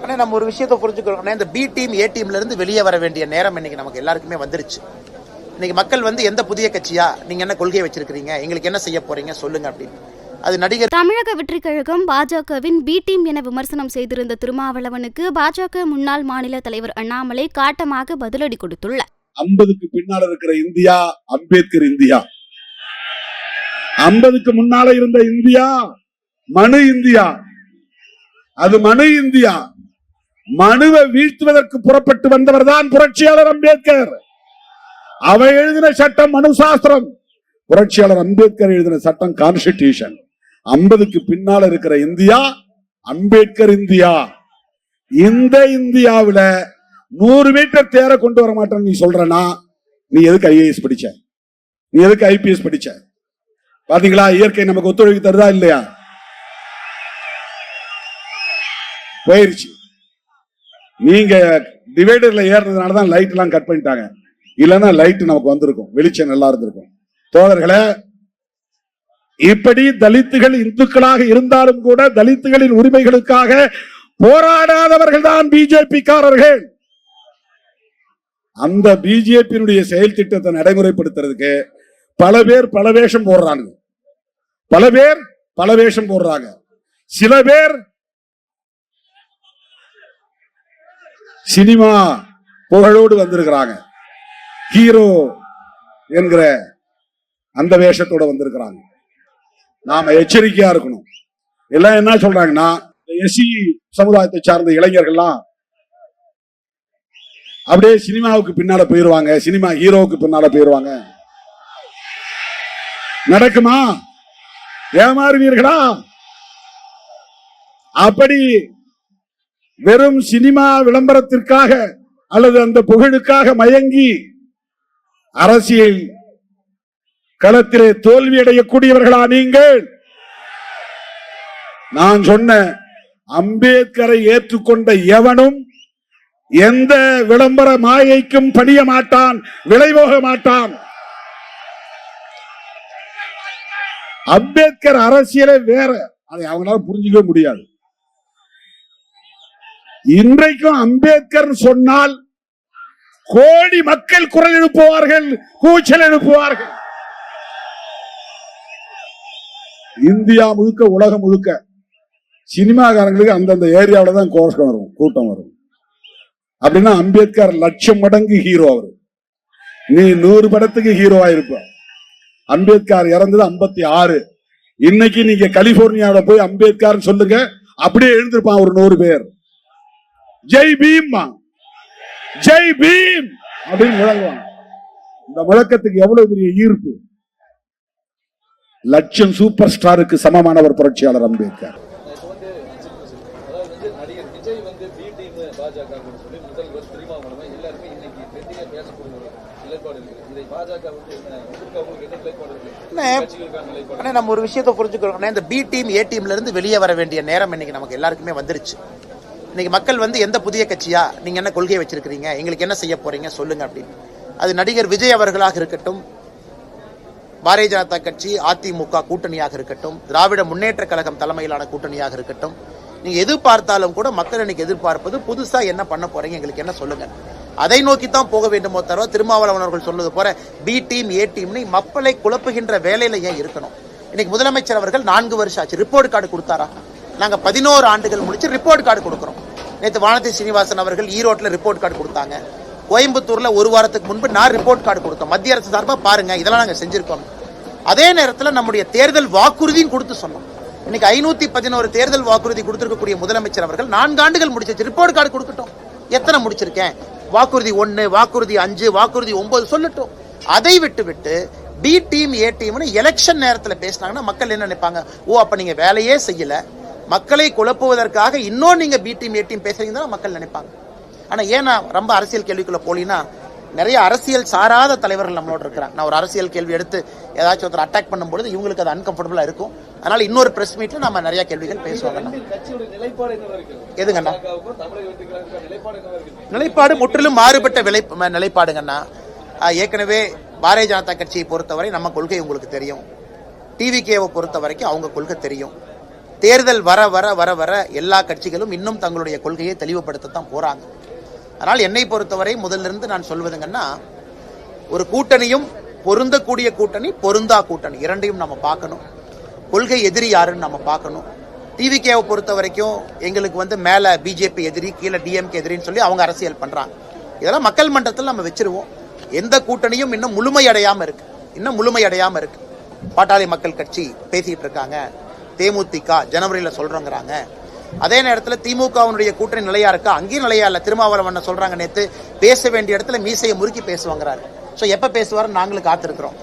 ஆனால் நம்ம ஒரு விஷயத்தை புரிஞ்சுக்கிறோம், இந்த பி டீம் ஏ டீம்ல இருந்து வெளியே வர வேண்டிய நேரம் இன்னைக்கு நமக்கு எல்லாருக்குமே வந்துருச்சு. இன்னைக்கு மக்கள் எந்த புதிய கட்சியா, நீங்க என்ன கொள்கையை வச்சிருக்கீங்க, எங்களுக்கு என்ன செய்ய போறீங்க சொல்லுங்க அப்படின்னு. அது நடிகர். தமிழக வெற்றி கழகம் பாஜகவின் பி டீம் என விமர்சனம் செய்திருந்த திருமாவளவனுக்கு பாஜக முன்னாள் மாநில தலைவர் அண்ணாமலை காட்டமாக பதிலடி கொடுத்துள்ளார். 50க்கு பின்னால் இருக்கிற இந்தியா அம்பேத்கர் இந்தியா, 50க்கு முன்னால இருந்த இந்தியா மனு இந்தியா, அது மனு இந்தியா. மனுவை வீழ்த்துவதற்கு புறப்பட்டு வந்தவர் தான் புரட்சியாளர் அம்பேத்கர். அவை எழுதின சட்டம் மனு சாஸ்திரம், புரட்சியாளர் அம்பேத்கர் எழுதின சட்டம் கான்ஸ்டிடியூஷன். 50க்கு பின்னால இருக்கிற இந்தியா அம்பேத்கர் இந்தியா. இந்த இந்தியாவில 100 மீட்டர் தேர கொண்டு வர மாட்டேன்னு நீ சொல்றனா, நீ எதுக்கு ஐஏஎஸ் படிச்ச, நீ எதுக்கு ஐபிஎஸ் படிச்ச? பாத்தீங்களா, இயற்கை நமக்கு ஒத்துழைப்பு தருதா இல்லையா? போயிருச்சு. நீங்க டிவைடர்ல ஏறினதுனாலதான் லைட் எல்லாம் கட் பண்ணிட்டாங்க, இல்லன்னா லைட் நமக்கு வந்திருக்கும், வெளிச்சம் நல்லா இருந்திருக்கும். தோழர்களே, இப்படி தலித்துகள் இந்துக்களாக இருந்தாலும் கூட தலித்துகளின் உரிமைகளுக்காக போராடாதவர்கள் தான் பிஜேபி காரர்கள். அந்த பிஜேபியினுடைய செயல் திட்டத்தை நடைமுறைப்படுத்துறதுக்கு பல பேர் பல வேஷம் போடுறாங்க, பல பேர் பல வேஷம் போடுறாங்க. சில பேர் சினிமா புகழோடு வந்திருக்கிறாங்க, ஹீரோ என்கிற அந்த வேஷத்தோட வந்திருக்கிறாங்க. நாம எச்சரிக்கையா இருக்கணும். எல்லாம் என்ன சொல்றாங்கன்னா, எஸ்சி சமுதாயத்தை சார்ந்த இளைஞர்கள்லாம் அப்படியே சினிமாவுக்கு பின்னால போயிருவாங்க, சினிமா ஹீரோவுக்கு பின்னால போயிருவாங்க. நடக்குமா? ஏமாறுவீர்களா? அப்படி வெறும் சினிமா விளம்பரத்திற்காக அல்லது அந்த புகழுக்காக மயங்கி அரசியல் களத்திலே தோல்வி அடையக்கூடியவர்களா நீங்கள்? நான் சொன்ன அம்பேத்கரை ஏற்றுக்கொண்ட எவனும் எந்த விளம்பர மாயைக்கும் பணிய மாட்டான், விளைவோக மாட்டான். அம்பேத்கர் அரசியலே வேற, அதை அவங்களால புரிஞ்சுக்க முடியாது. இன்றைக்கும் அம்பேத்கர் சொன்னால் கோடி மக்கள் குரல் எழுப்புவார்கள், கூச்சல் எழுப்புவார்கள். இந்தியா முழுக்க, உலகம் முழுக்க சினிமாக்காரங்களுக்கு அந்தந்த ஏரியாவில தான் கோஷம் வரும், கூட்டம் வரும். அப்படின்னா அம்பேத்கர் 1,00,000 மடங்கு ஹீரோ. அவரு நீ 100 படத்துக்கு ஹீரோவா இருப்ப. அம்பேத்கர் இறந்தது 56. இன்னைக்கு நீங்க கலிபோர்னியாவில போய் அம்பேத்கர் சொல்லுங்க, அப்படியே எழுந்திருப்பான் ஒரு 100 பேர். ஜெய் பீம், ஜெய் பீம் அப்படின்னு முழங்குவாங்க. இந்த முழக்கத்துக்கு எவ்வளவு பெரிய ஈர்ப்பு! 1,00,000 சூப்பர் ஸ்டாருக்கு சமமானவர் புரட்சியாளர் அம்பேத்கர். நம்ம ஒரு விஷயத்தை புரிஞ்சுக்கிறோம், இந்த பி டீம் ஏ டீம்ல இருந்து வெளியே வர வேண்டிய நேரம் இன்னைக்கு நமக்கு எல்லாருக்குமே வந்துருச்சு. இன்னைக்கு மக்கள் எந்த புதிய கட்சியா, நீங்க என்ன கொள்கையை வச்சிருக்கீங்க, எங்களுக்கு என்ன செய்ய போறீங்க சொல்லுங்க அப்படின்னு. அது நடிகர் விஜய் அவர்களாக இருக்கட்டும், பாரதிய ஜனதா கட்சி அதிமுக கூட்டணியாக இருக்கட்டும், திராவிட முன்னேற்ற கழகம் தலைமையிலான கூட்டணியாக இருக்கட்டும், நீங்க எது பார்த்தாலும் கூட மக்கள் இன்னைக்கு எதிர்பார்ப்பது புதுசா என்ன பண்ண போறீங்க, எங்களுக்கு என்ன சொல்லுங்க. அதை நோக்கித்தான் போக வேண்டுமோ தவிர திருமாவளவன் அவர்கள் சொன்னது போல பி டீம் ஏ டீம்னு மக்களை குழப்புகின்ற வேலையில ஏன் இருக்கணும்? இன்னைக்கு முதலமைச்சர் அவர்கள் 4 வருஷம் ஆச்சு, ரிப்போர்ட் கார்டு கொடுத்தாரா? நாங்க 11 ஆண்டுகள் முடிச்சு ரிப்போர்ட் கார்டு கொடுக்கிறோம். நேற்று வானதி சீனிவாசன் அவர்கள் ஈரோட்டில் ரிப்போர்ட் கார்டு கொடுத்தாங்க. கோயம்புத்தூர்ல 1 வாரத்துக்கு முன்பு நான் ரிப்போர்ட் கார்டு கொடுத்தோம். மத்திய அரசு சார்பா பாருங்க, இதெல்லாம் நாங்க செஞ்சிருக்கோம். அதே நேரத்தில் நம்முடைய தேர்தல் வாக்குறுதியும் கொடுத்து சொன்னோம். இன்னைக்கு 511 தேர்தல் வாக்குறுதி கொடுத்திருக்கக்கூடிய முதலமைச்சர் அவர்கள் 4 ஆண்டுகள் முடிச்சிருச்சு, ரிப்போர்ட் கார்டு கொடுக்கட்டும். எத்தனை முடிச்சிருக்கேன், வாக்குறுதி 1, வாக்குறுதி 5, வாக்குறுதி 9 சொல்லட்டும். அதை விட்டு பி டீம் ஏ டீம்னு எலெக்ஷன் நேரத்தில் பேசினாங்கன்னா மக்கள் என்ன நினைப்பாங்க? ஓ, அப்ப நீங்க வேலையே செய்யல, மக்களை குழப்புவதற்காக இன்னும் நீங்க பி டீம் ஏ டீம் பேசுறீங்கன்னா மக்கள் நினைப்பாங்க. ஆனா ஏன்னா ரொம்ப அரசியல் கேள்விக்குள்ள போலினா நிறைய அரசியல் சாராத தலைவர்கள் நம்மளோட இருக்கிறாங்க. நான் ஒரு அரசியல் கேள்வி எடுத்து ஏதாச்சும் ஒருத்தர் அட்டாக் பண்ணும்போது இவங்களுக்கு அது அன்கம்ஃபர்டபுளா இருக்கும். அதனால இன்னொரு பிரஸ் மீட்ல நம்ம நிறைய கேள்விகள் பேசுவாங்க. எதுங்கண்ணா நிலைப்பாடு முற்றிலும் மாறுபட்ட நிலைப்பாடுங்கண்ணா. ஏற்கனவே பாரதிய ஜனதா கட்சியை பொறுத்தவரை நம்ம கொள்கை உங்களுக்கு தெரியும், டிவிகேவை பொறுத்த வரைக்கும் அவங்க கொள்கை தெரியும். தேர்தல் வர வர வர வர எல்லா கட்சிகளும் இன்னும் தங்களுடைய கொள்கையை தெளிவுபடுத்தத்தான் போறாங்க. அதனால் என்னை பொறுத்தவரை முதலிருந்து நான் சொல்வதுங்கன்னா, ஒரு கூட்டணியும் பொருந்தக்கூடிய கூட்டணி, பொருந்தா கூட்டணி இரண்டையும் நம்ம பார்க்கணும். கொள்கை எதிரி யாருன்னு நம்ம பார்க்கணும். டிவிகேவை பொறுத்த வரைக்கும் எங்களுக்கு வந்து மேல பிஜேபி எதிரி, கீழே டிஎம்கே எதிரின்னு சொல்லி அவங்க அரசியல் பண்றாங்க. இதெல்லாம் மக்கள் மன்றத்தில் நம்ம வச்சிருவோம். எந்த கூட்டணியும் இன்னும் முழுமையடையாம இருக்கு. பாட்டாளி மக்கள் கட்சி பேசிட்டு இருக்காங்க, தேமுதிக ஜனவரியில சொல்றோங்கிறாங்க. அதே நேரத்தில் திமுகவினுடைய கூட்டணி நிலையா இருக்கா? அங்கேயும் நிலையா இல்ல. திருமாவளவன் சொல்றாங்க, நேத்து பேச வேண்டிய இடத்துல மீசையை முறுக்கி பேசுவாங்கிறாரு. சோ எப்ப பேசுவாரு நாங்களும் காத்திருக்கிறோம்.